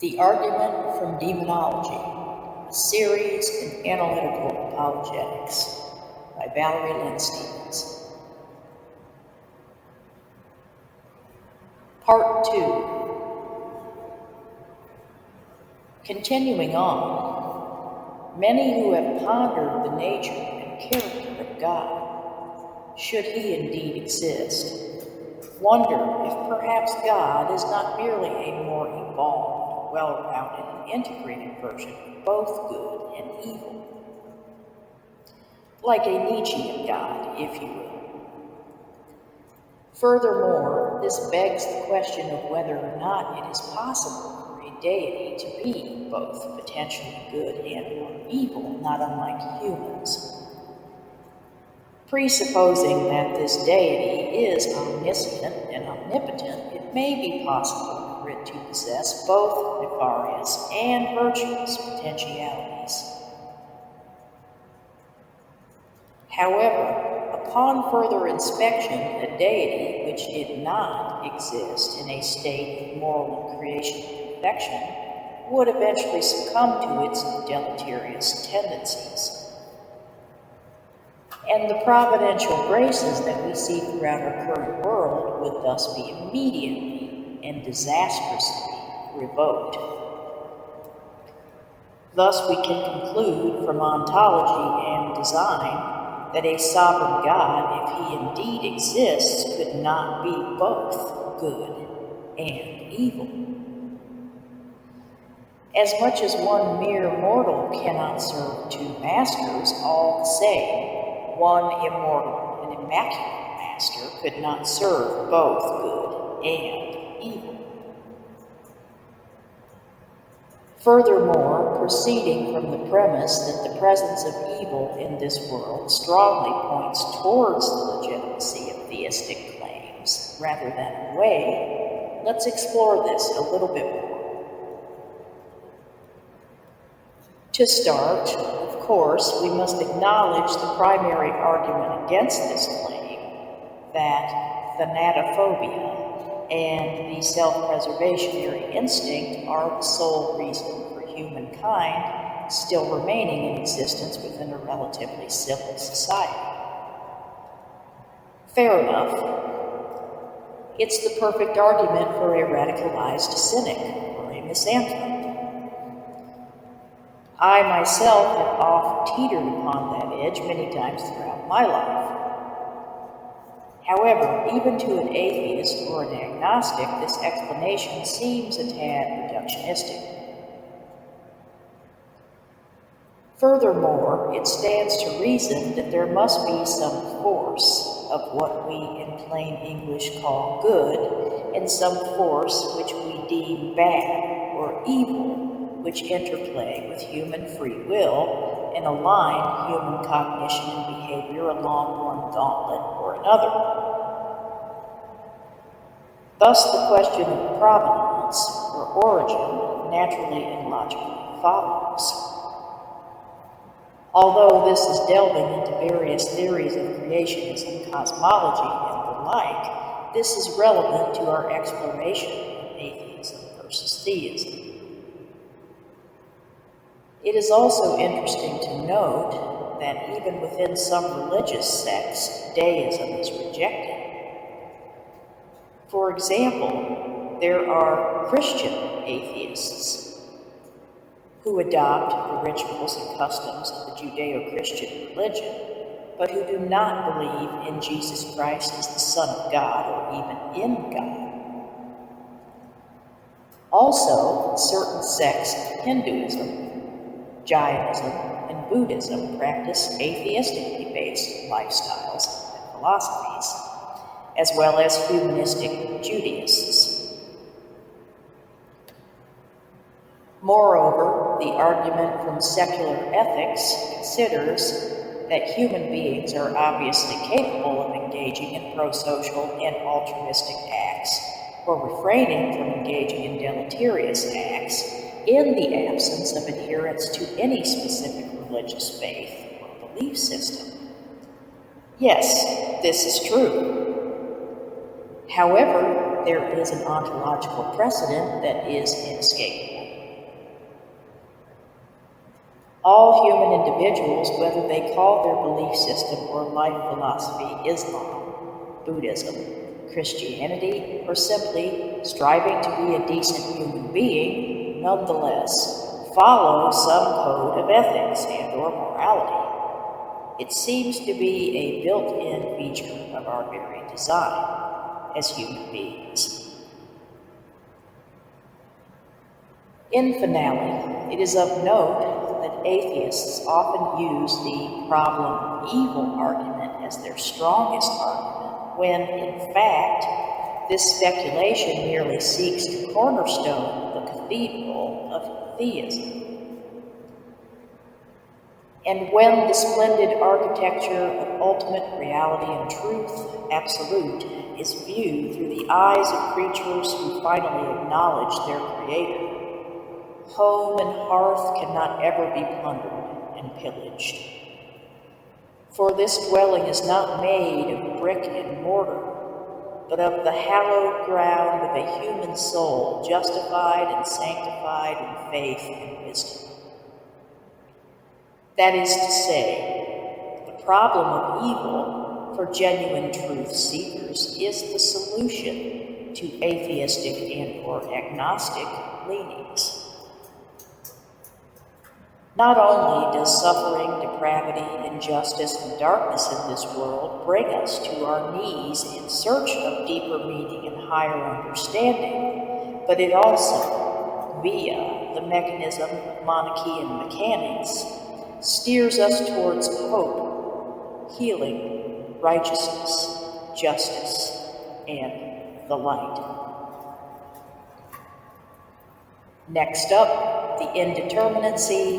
The Argument from Demonology, a series in Analytical Apologetics by Valerie Lynn Stevens. Part 2. Continuing on, many who have pondered the nature and character of God, should he indeed exist, wonder if perhaps God is not merely a more evolved, well-rounded, and integrated version of both good and evil. Like a Nietzschean God, if you will. Furthermore, this begs the question of whether or not it is possible for a deity to be both potentially good and or evil, not unlike humans. Presupposing that this deity is omniscient and omnipotent, it may be possible for it to possess both nefarious and virtuous potentialities. However, upon further inspection, a deity which did not exist in a state of moral and creation perfection would eventually succumb to its deleterious tendencies. And the providential graces that we see throughout our current world would thus be immediately and disastrously revoked. Thus we can conclude from ontology and design that a sovereign God, if he indeed exists, could not be both good and evil. As much as one mere mortal cannot serve two masters, all the same, one immortal and immaculate master could not serve both good and evil. Furthermore, proceeding from the premise that the presence of evil in this world strongly points towards the legitimacy of theistic claims rather than away, let's explore this a little bit more. To start, of course, we must acknowledge the primary argument against this claim, that thanatophobia and the self-preservationary instinct are the sole reason for humankind still remaining in existence within a relatively civil society. Fair enough. It's the perfect argument for a radicalized cynic or a misanthrope. I myself have oft teetered upon that edge many times throughout my life. However, even to an atheist or an agnostic, this explanation seems a tad reductionistic. Furthermore, it stands to reason that there must be some force of what we in plain English call good, and some force which we deem bad or evil, which interplay with human free will and align human cognition and behavior along one gauntlet or another. Thus, the question of provenance or origin naturally and logically follows. Although this is delving into various theories of creationism, cosmology, and the like, this is relevant to our exploration of atheism versus theism. It is also interesting to note that even within some religious sects, deism is rejected. For example, there are Christian atheists who adopt the rituals and customs of the Judeo-Christian religion, but who do not believe in Jesus Christ as the Son of God or even in God. Also, certain sects of Hinduism, Jainism, and Buddhism practice atheistically based lifestyles and philosophies, as well as humanistic Judaists. Moreover, the argument from secular ethics considers that human beings are obviously capable of engaging in pro-social and altruistic acts, or refraining from engaging in deleterious acts, in the absence of adherence to any specific religious faith or belief system. Yes, this is true. However, there is an ontological precedent that is inescapable. All human individuals, whether they call their belief system or life philosophy Islam, Buddhism, Christianity, or simply striving to be a decent human being, nonetheless follow some code of ethics and or morality. It seems to be a built-in feature of our very design as human beings. In finale, it is of note that atheists often use the problem of evil argument as their strongest argument, when, in fact, this speculation merely seeks to cornerstone the cathedral of theism. And when the splendid architecture of ultimate reality and truth, absolute, is viewed through the eyes of creatures who finally acknowledge their Creator, home and hearth cannot ever be plundered and pillaged. For this dwelling is not made of brick and mortar, but of the hallowed ground of a human soul justified and sanctified in faith and wisdom. That is to say, the problem of evil for genuine truth seekers is the solution to atheistic and or agnostic leanings. Not only does suffering, depravity, injustice, and darkness in this world bring us to our knees in search of deeper meaning and higher understanding, but it also, via the mechanism of Manichaean mechanics, steers us towards hope, healing, righteousness, justice, and the light. Next up, the indeterminacy